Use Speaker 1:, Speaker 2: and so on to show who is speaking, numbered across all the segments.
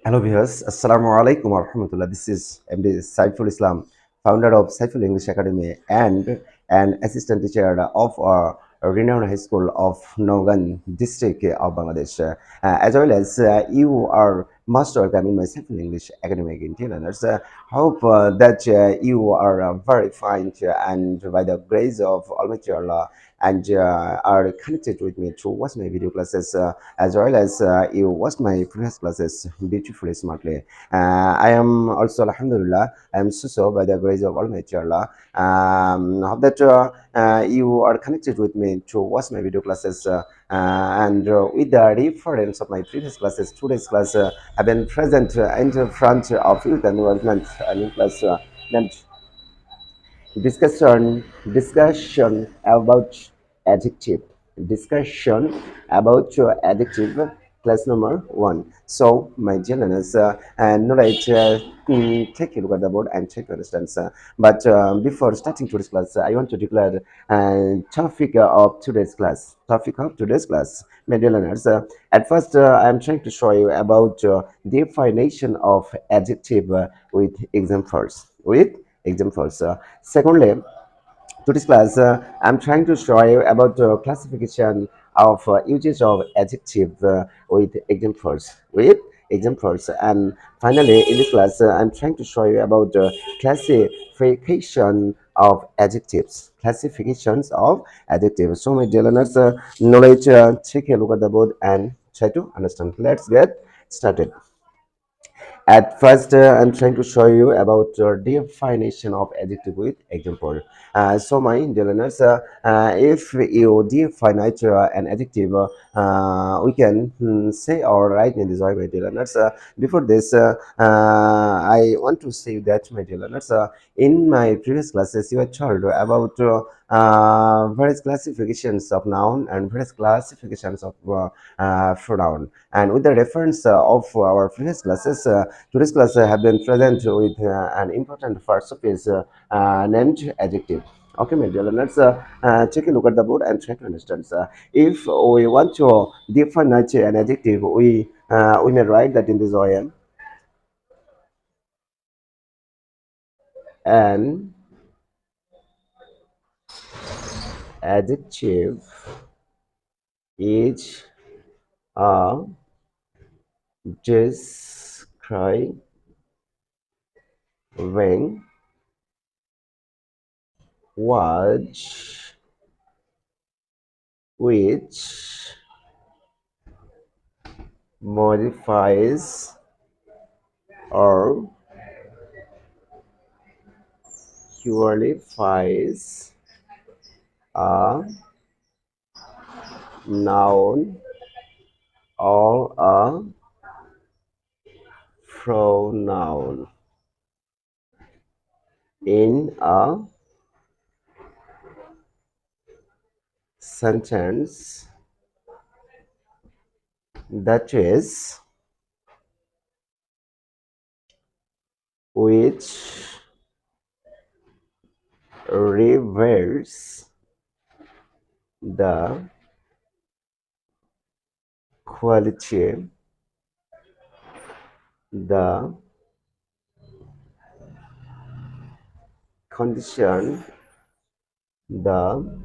Speaker 1: Hello viewers, Assalamu alaikum wa rahmatullah. This is MD Saiful Islam, founder of Saiful English Academy and an assistant teacher of a renowned high school of No-1 district of Bangladesh. As well as you are most welcome in my Saiful English Academy again, dear learners. Hope that you are very fine and by the grace of Almighty Allah and are connected with me to watch my video classes as well as you watched my previous classes beautifully, smartly. I am also, Alhamdulillah, I am so by the grace of Almighty Allah. Hope that you are connected with me to watch my video classes and with the reference of my previous classes. Today's class have been present in the front of youth and development new class named discussion about adjective discussion about your adjective class number 1. So my dear learners, knowledge take a look at the board and try to understand, but before starting today's class, I want to declare topic of today's class. My dear learners, at first I am trying to show you about definition of adjective with examples. Secondly, today's class, I'm trying to show you about the classification of usage of adjective with examples. And finally, in this class, I'm trying to show you about the classification of adjectives. Classifications of adjectives. So, my dear learners, knowledge, take a look at the board and try to understand. Let's get started. At first, I'm trying to show you about the definition of adjective with example. So, my dear learners, if you define an adjective, we can say or write in this way, my dear learners. Before this, I want to say that, my dear learners, in my previous classes, you were told about various classifications of noun and various classifications of pronoun. And with the reference of our previous classes, today's class have been present with an important first piece named adjective. Okay, my dear learners, take a look at the board and try to understand. If we want to define an adjective, we may write that in this way. An adjective is a describing word which modifies or qualifies a noun or a pronoun in a sentence, that is, which reveals the quality, the condition, the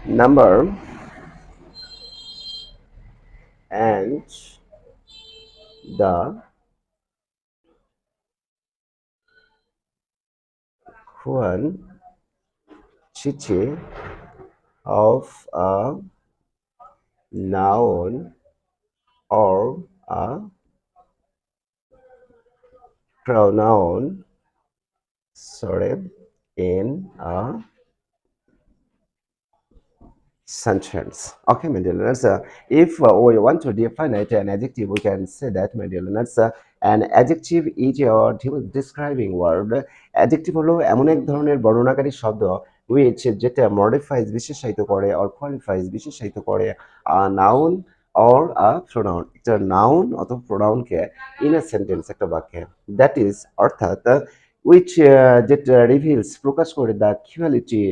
Speaker 1: number, and the quantity of a noun or a pronoun, in a sentence. Okay, my dear learners, if we want to define an adjective, we can say that, my dear learners, an adjective is a describing word. Adjective হলো এমন এক ধরনের বর্ণনাকারী শব্দ which যেটা modifies বিশেষায়িত করে or qualifies বিশেষায়িত করে a noun or a pronoun, একটা noun অথবা pronoun K in a sentence, একটা বাক্যে, that is অর্থাৎ which যেটা reveals প্রকাশ করে the quality,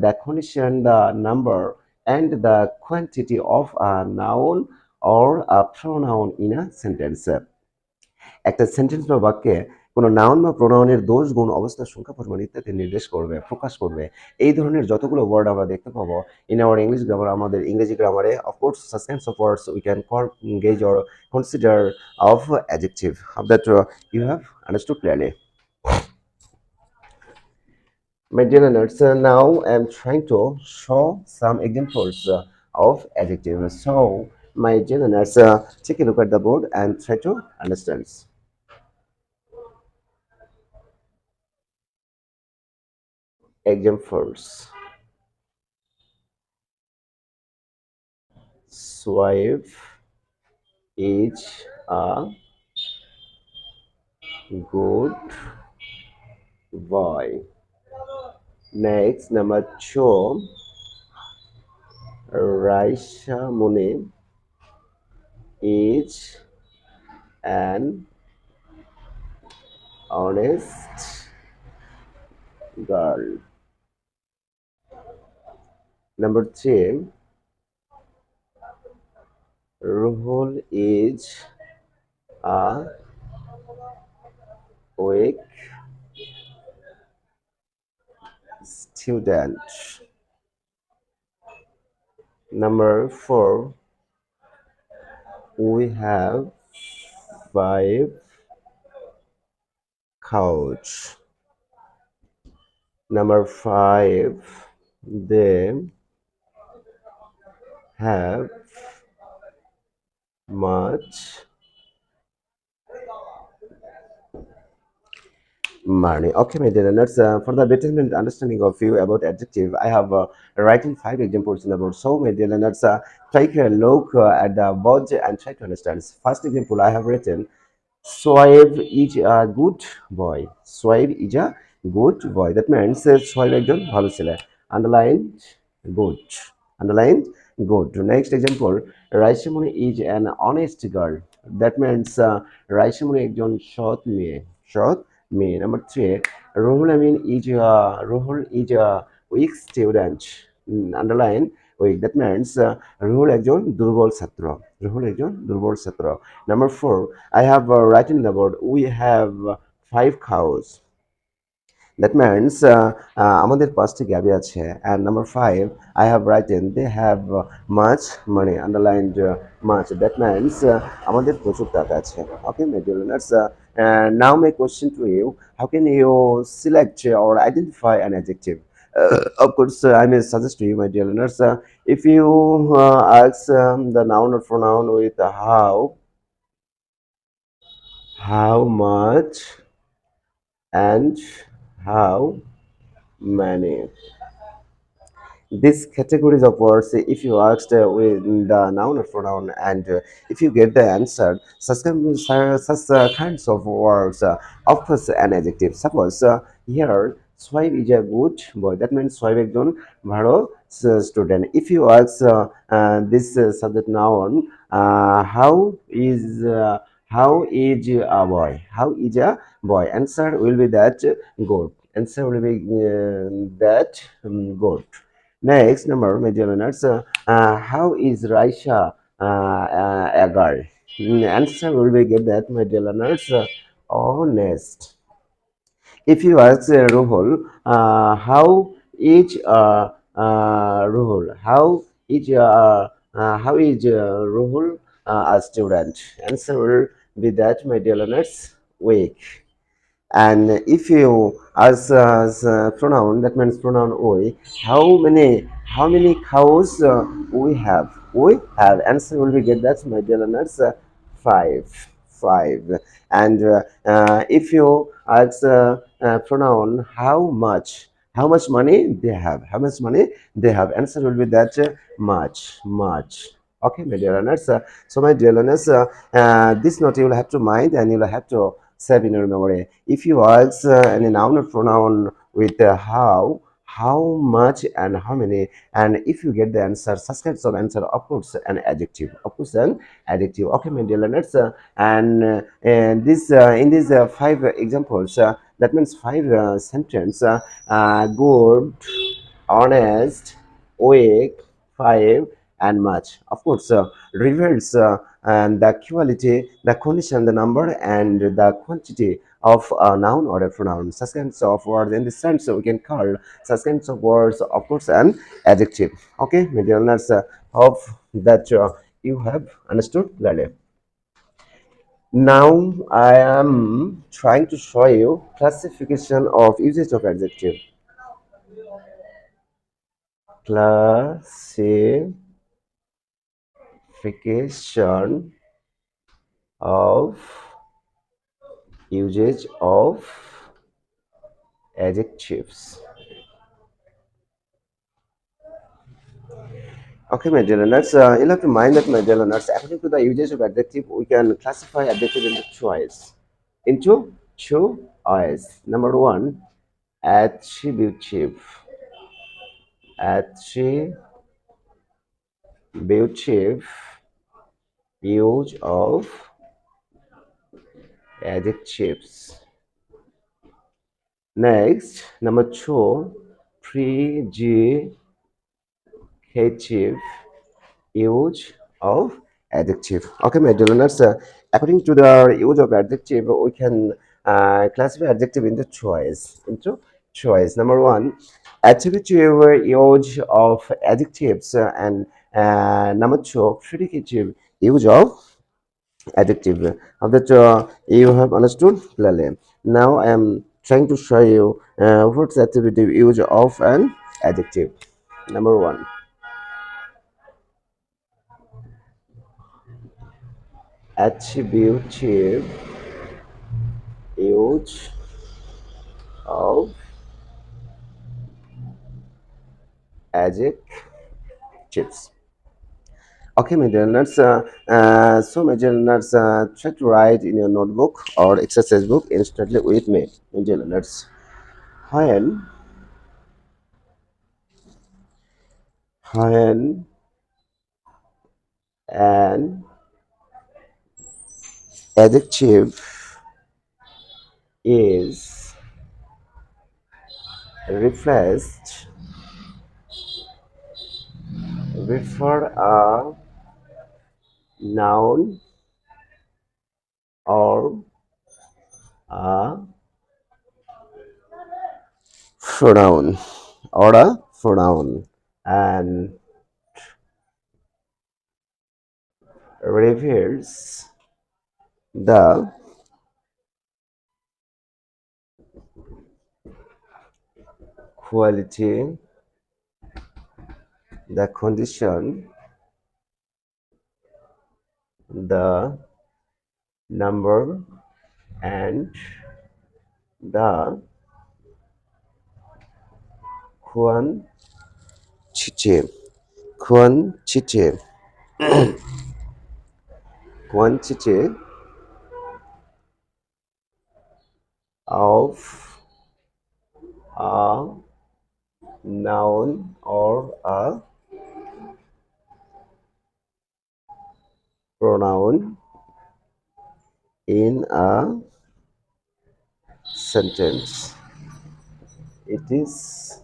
Speaker 1: the condition, the number and the quantity of a noun or a pronoun in a sentence. একটা sentence বা বাক্যে কোনো নাউন বা প্রোনাউনের দোষ গুণ অবস্থা সংখ্যা পরিমাণ ইত্যাদি নির্দেশ করবে, প্রকাশ করবে। এই ধরনের যতগুলো ওয়ার্ড আমরা দেখতে পাবো ইন আওয়ার ইংলিশ গ্রামার, আমাদের ইংরেজি গ্রামারে, of course such kinds of words we can call, engage or consider of adjective. Hope that you have understood clearly. My dear learners, now I'm trying to show some examples of adjectives. So, my dear learners, take a look at the board and try to understand. Examples: Swift is a good boy. Next, number two, Raisha Muni is an honest girl. Number three, Ruhul is a weak student. Number four, we have five cows. Number five, they have much money. Okay, my dear learners, for the betterment understanding of you about adjective, I have written five examples in about. So, my dear learners, take a look at the words and try to understand. First example I have written: Soaib is a good boy. Soaib is a good boy. That means Soaib একজন ভালো ছেলে. Underlined good. Underlined good. Next example, Raishimoni is an honest girl. That means Raishimoni একজন সৎ মেয়ে. সৎ মেয়ে. Number three, Ruhul is a weak student. Underline weak. That means Ruhul একজন দুর্বল ছাত্র. Ruhul একজন দুর্বল ছাত্র. Number four, I have written in the board, we have five cows. That means আমাদের পাঁচটি গাভী আছে। And number five, I have written they have much money. Underlined much. That means আমাদের প্রচুর টাকা আছে। Okay, my dear learners. Now my question to you: how can you select or identify an adjective? Of course, I may suggest to you, my dear learners, if you ask the noun or pronoun with how much, and how many. These categories of words, if you asked with the noun or pronoun, and if you get the answer, kinds of words offers an adjective. Suppose here, Swipe is a good boy. That means Swipe একজন ভালো student. If you ask this subject noun, how is a boy? How is a boy? Answer will be that good. Answer will be that good. Next number, my dear learners, how is Raisha a girl? Answer will be get that, my dear learners, honest. If you ask Ruhul, Ruhul? How is Ruhul a student? Answer will be that, my dear learners, weak. And if you as pronoun, that means pronoun we, how many cows we have. Answer will be get that, my dear learners, five. And if you ask pronoun how much money they have, answer will be that much. Okay, my dear learners, so my dear learners, this note you will have to mind and you will have to save in your memory. If you ask any noun or pronoun with how much and how many, and if you get the answer, such kinds of answer, of course an adjective, Okay, my dear learners, and this in these five examples, that means five sentence, good, honest, weak, five, and much. Of course, reveals and the quality, the condition, the number, and the quantity of a noun or a pronoun. Such kinds of words in this sense we can call such kinds of words, of course, an adjective. Okay, my dear learners, hope that you have understood clearly. Now I am trying to show you classification of usage of adjective. Classification of usage of adjectives. Okay, my dear learners, you'll have to mind that, my dear learners, according to the usage of adjective, we can classify adjective into choice. Into two ways. Number one, attributive. Attributive use of adjectives. Next, number two, predicative use of adjective. Okay, my dear learners, according to the use of adjective, we can classify adjective into choice. Into choice. Number one, attributive use of adjectives, and number two, predicative use of adjective. Of that, you have understood clearly. Now I am trying to show you what's attributive use of an adjective. Number one, attributive use of adjectives. Okay, my dear learners. So, my dear learners, try to write in your notebook or exercise book instantly with me, my dear learners. When, when an adjective is replaced before a noun or a pronoun and reveals the quality, the condition, the number, and the quantity quantity quantity of a noun or a pronoun in a sentence. It is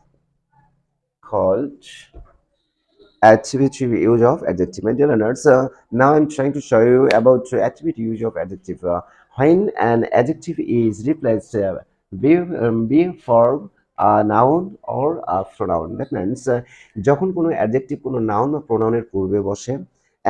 Speaker 1: called attributive use of adjective. My dear learners, now I'm trying to show you about attributive use of adjective. When an adjective is replaced before a noun or a pronoun, that means যখন কোনো adjective কোনো noun বা pronoun এর পূর্বে বসে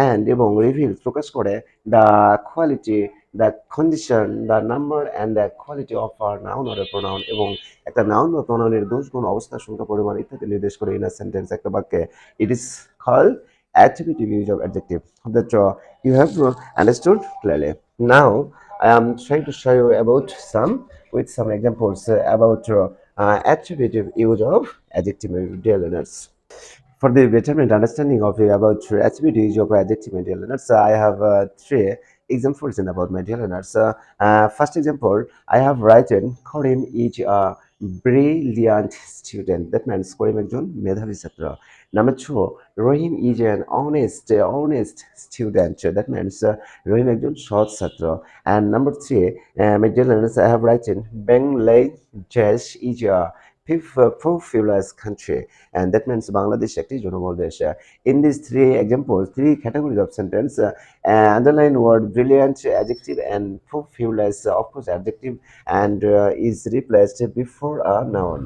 Speaker 1: and এবং reveal প্রকাশ করে the quality, the condition, the number and the quality of a noun or a pronoun, এবং একটা noun বা pronoun এর দোষ গুণ অবস্থা সংখ্যা পরিমাণ ইত্যাদি নির্দেশ করে in a sentence একটা বাক্যে. It is called attributive use of adjective. That you have understood clearly. Now I am trying to show you about some examples about attributive use of adjective, dear learners. For the betterment understanding of about attributes of adjective, my dear learners, I have three examples in about, my dear learners. First example, I have written Karim is a brilliant student. That means Karim ekjon medhabi chhatra. Number two, Rahim is an honest student. That means Rahim ekjon সৎ chhatra. And number three, my dear learners, I have written Bangladesh is a populous country, and that means Bangladesh একটি জনবহুল দেশ. In these three examples, three categories of sentence, underline word brilliant, adjective, and populous, of course, adjective, and is replaced before a noun.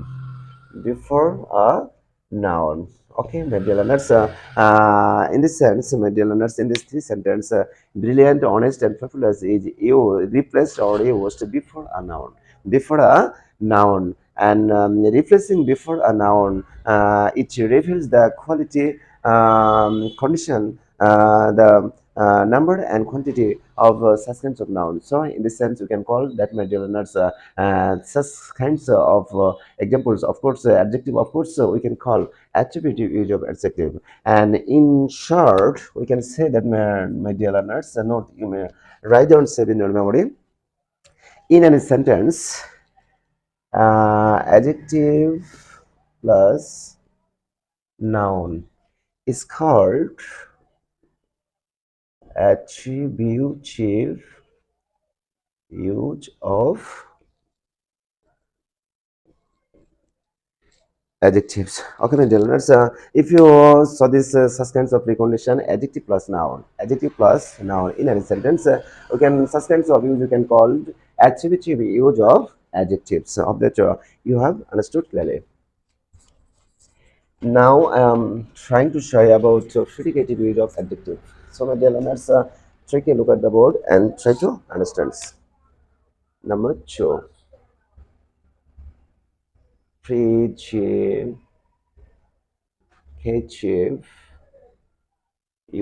Speaker 1: Before a noun. Okay, my dear learners, in this sense, my dear learners, in this three sentence, brilliant, honest, and fabulous is you replaced or used before a noun. Before a noun. And replacing before a noun, it reveals the quality, condition, the number and quantity of such kinds of nouns. So, in this sense, we can call that, my dear learners, such kinds of examples. Of course, adjective, of course, we can call attributive use of adjective. And in short, we can say that, my dear learners, note, you may write down, save in your memory. In any sentence, adjective plus noun is called attributive use of adjectives. Okay, my dear learners, if you saw this such kinds of precondition, adjective plus noun in any sentence, you can such kinds of use you can call attributive use of adjectives. Of that you have understood clearly. Now I am trying to show you about predicative use of adjective. So, my dear learners, take a look at the board and try to understand. Number two, predicative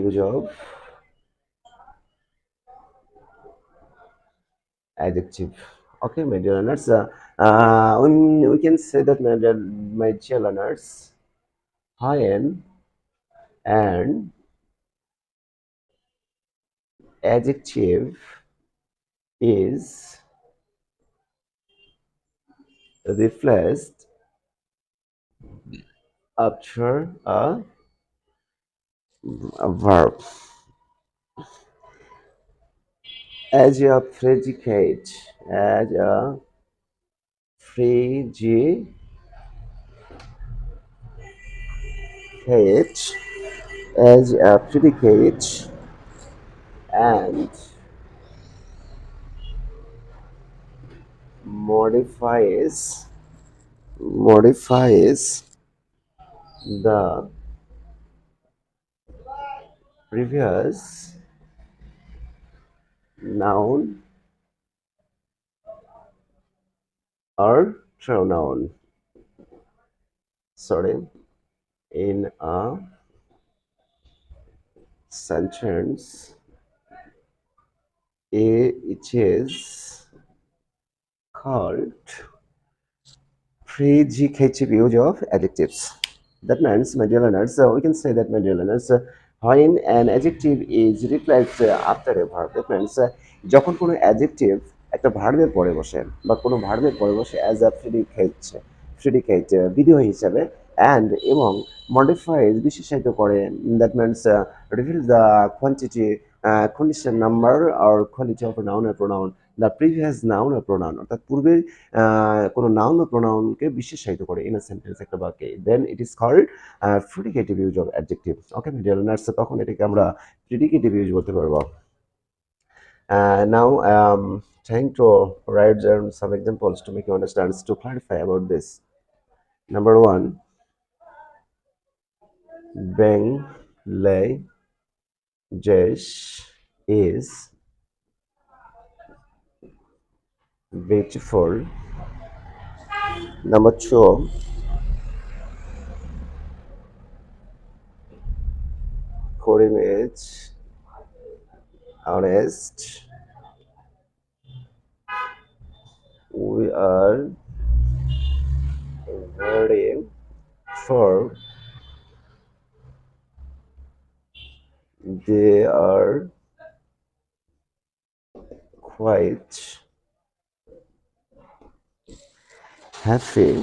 Speaker 1: use of adjective. Okay, my dear learners, we can say that, my dear learners, when an adjective is replaced after a verb as a predicate, as a predicate, as a predicate, and modifies the previous noun or pronoun. Sorry, in a sentence, it is called predicative use of adjectives. That means, my dear learners, we can say that, my dear learners, when an adjective is replaced after a verb, that means যখন কোনো adjective একটা ভার্বের পরে বসে বা কোনো ভার্বের পরে বসে অ্যাজ আ প্রিডিকেট বিধেয় হিসাবে এবং মডিফাইজ বিশেষায়িত করে, that means reveal the quantity, condition, number or quality of a noun or pronoun, the previous noun or pronoun, অর্থাৎ পূর্বের কোনো নাউন বা প্রোনাউনকে বিশেষায়িত করে ইন আ সেন্টেন্স একটা বাক্যে, then it is called predicative use of adjective. Okay, dear learners, তখন এটাকে আমরা প্রিডিকেটিভ ইউজ বলতে পারবো। Now I am trying to write down some examples to make you understand, to clarify about this. Number one, Bangladesh is beautiful. Number two, Korean is honest. We are very for they are quite happy.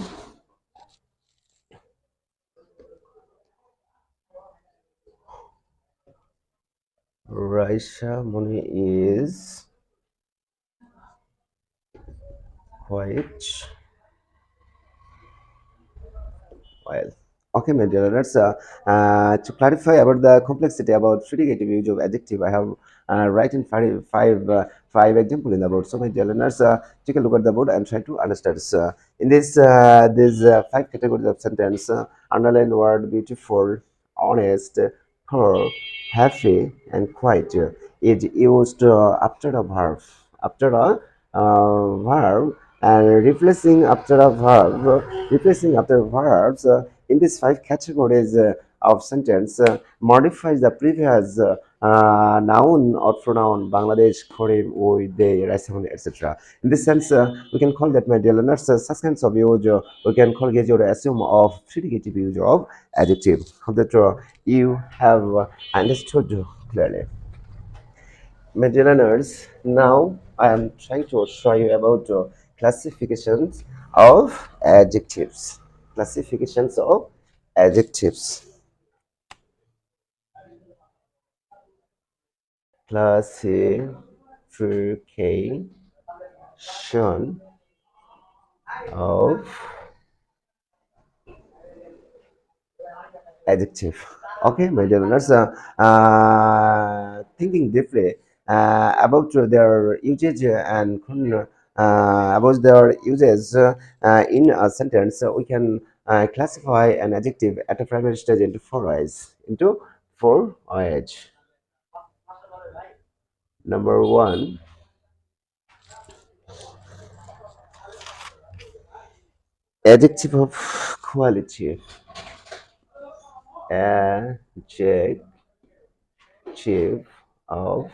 Speaker 1: Raisha Muni is quite oil. Okay, my dear, to clarify about the complexity about predicative use of adjective. I have written five example in the board. So, my dear learners, take a look at the board and try to understand. In these five categories of sentence, underline word beautiful, honest, poor, happy, and quiet is used after a verb. After a verb and replacing after verbs in these five categories of sentence modifies the previous noun or pronoun Bangladesh, Korean, we, they, Rasamani, etc. In this sense, we can call that, my dear learners, such kinds of use we can call get your assume of predicative use of adjective. Hope that you have understood clearly. My dear learners, now I am trying to show you about classifications of adjectives. Classifications of adjectives. Classification of adjective. Okay, my dear learners, thinking deeply about their usage and about their uses in a sentence, we can classify an adjective at a primary stage into four ways. Number one, adjective of quality. Adjective of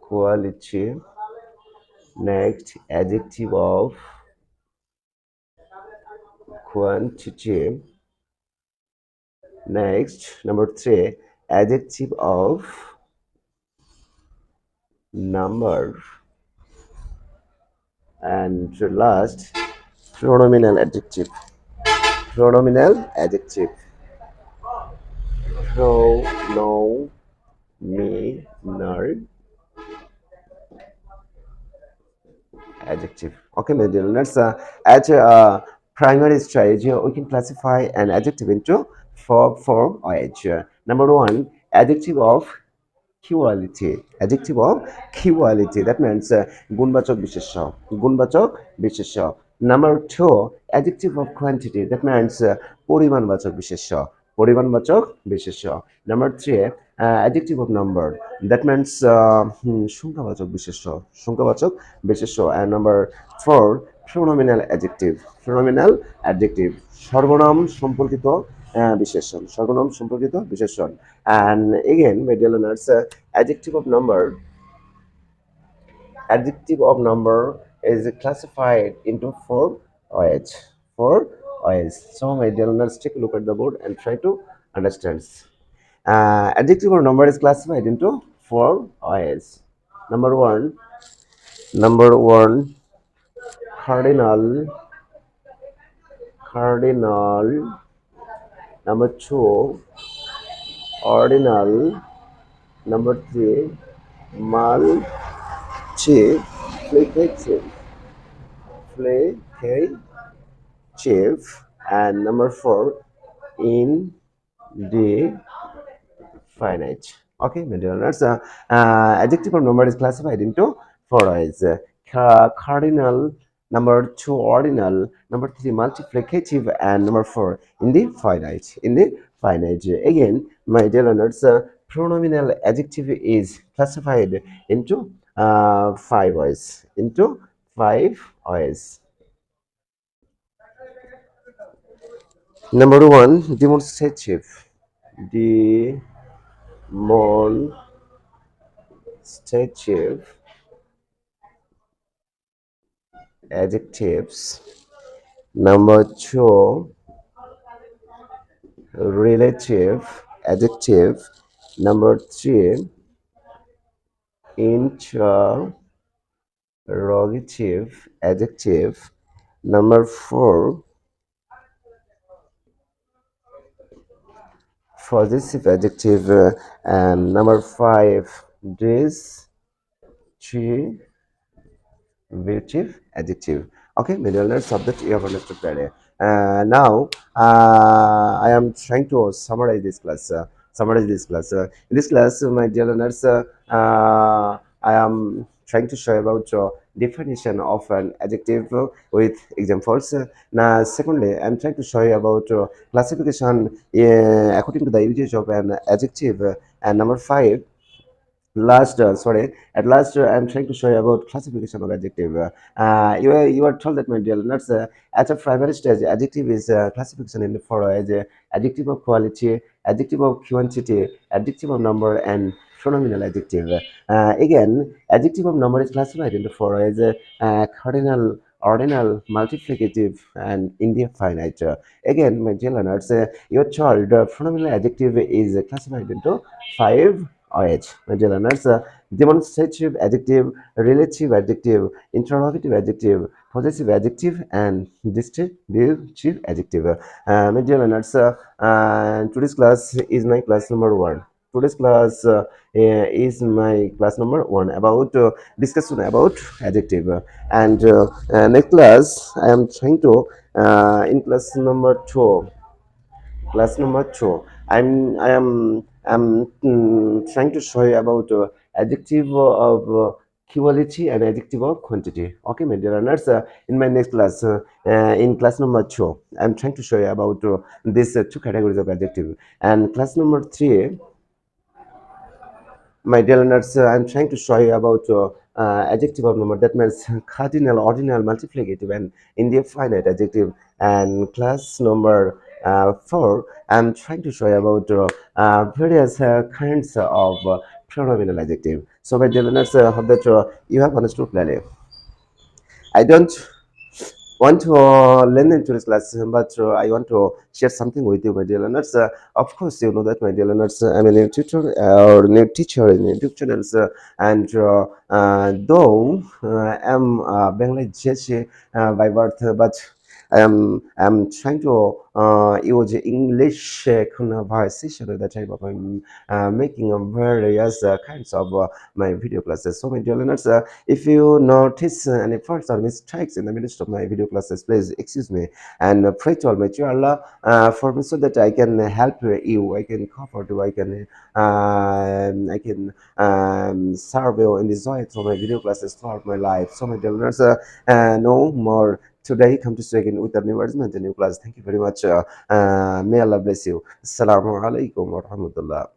Speaker 1: quality. Next, adjective of quantity. Next, number three, adjective of number. And last, pronominal adjective. Pronominal adjective. Pronominal adjective. Okay, my dear learners, at primary stage, we can classify an adjective into four ways. Number one, adjective of quality. Adjective of quality, that means গুণবাচক বিশেষ্য. গুণবাচক বিশেষ্য. Number two, adjective of quantity, that means পরিমাণবাচক বিশেষ্য. পরিমাণবাচক বিশেষ্য. Number three, adjective of number, that means সংখ্যাবাচক বিশেষ্য. সংখ্যাবাচক বিশেষ্য. And number four, pronominal adjective. Pronominal adjective, সর্বনাম সম্পর্কিত বিশেষণ. সর্বনাম সম্পর্কিত বিশেষণ. And again, my dear learners, adjective of number is classified into four ways. Four ways. So, my dear learners, take a look at the board and try to understand. Adjective of number is classified into four ways. Number one, cardinal. Cardinal. Number two, ordinal. Number three, multiplicative. And number four, indefinite. Okay, my dear learners, adjective of number is classified into four ways: cardinal, number two, ordinal, number three, multiplicative, and number four, indefinite. Indefinite. Again, my dear learners, pronominal adjective is classified into five ways. Into five ways. Number one, demonstrative. Demonstrative adjectives. Number two, relative adjective. Number three, interrogative adjective. Number four, possessive adjective. And number five, descriptive adjective. Okay, my dear learners, subject you have understood clearly. Now I am trying to summarize this class. In this class, my dear learners, I am trying to show about definition of an adjective with examples. Now, secondly, I'm trying to show you about classification according to the usage of an adjective. And number five, at last I'm trying to show you about classification of adjective. You are told that, my dear learners, at a primary stage adjective is classification in the four as adjective of quality, adjective of quantity, adjective of number, and pronominal adjective. Again, adjective of number is classified into four as cardinal, ordinal, multiplicative, and indefinite. Again, my dear learners, your child pronominal adjective is classified into five OH. My dear learners, demonstrative adjective, relative adjective, interrogative adjective, possessive adjective, and distributive adjective. My dear learners, today's class is my class number one. Today's class is my class number one about discussion about adjective. And next class, I am trying to in class number two. Class number two. I'm trying to show you about adjective of quality and adjective of quantity. Okay, my dear learners. In my next class, in class number two, I'm trying to show you about these two categories of adjective. And class number three, my dear learners, I'm trying to show you about adjective of number. That means cardinal, ordinal, multiplicative, and indefinite adjective. And class number four, I'm trying to show you about various kinds of pronominal adjective. So, my dear learners, hope that you have understood clearly. I don't want to learn into this class, but I want to share something with you, my dear learners. Of course, you know that, my dear learners, I'm a new tutor or new teacher in YouTube channels, and though I'm Bangladeshi by birth, but I'm trying to use English conversation at the time of I'm making various kinds of my video classes. So, my dear learners, if you notice any faults or mistakes in the midst of my video classes, please excuse me and pray to Almighty Allah for me so that I can help you, I can comfort you, I can serve you in this way through my video classes throughout my life. So, my dear learners, no more. Today, come to see again with a new advertisement, a new class. Thank you very much. May Allah bless you. Assalamu alaikum wa rahmatullah.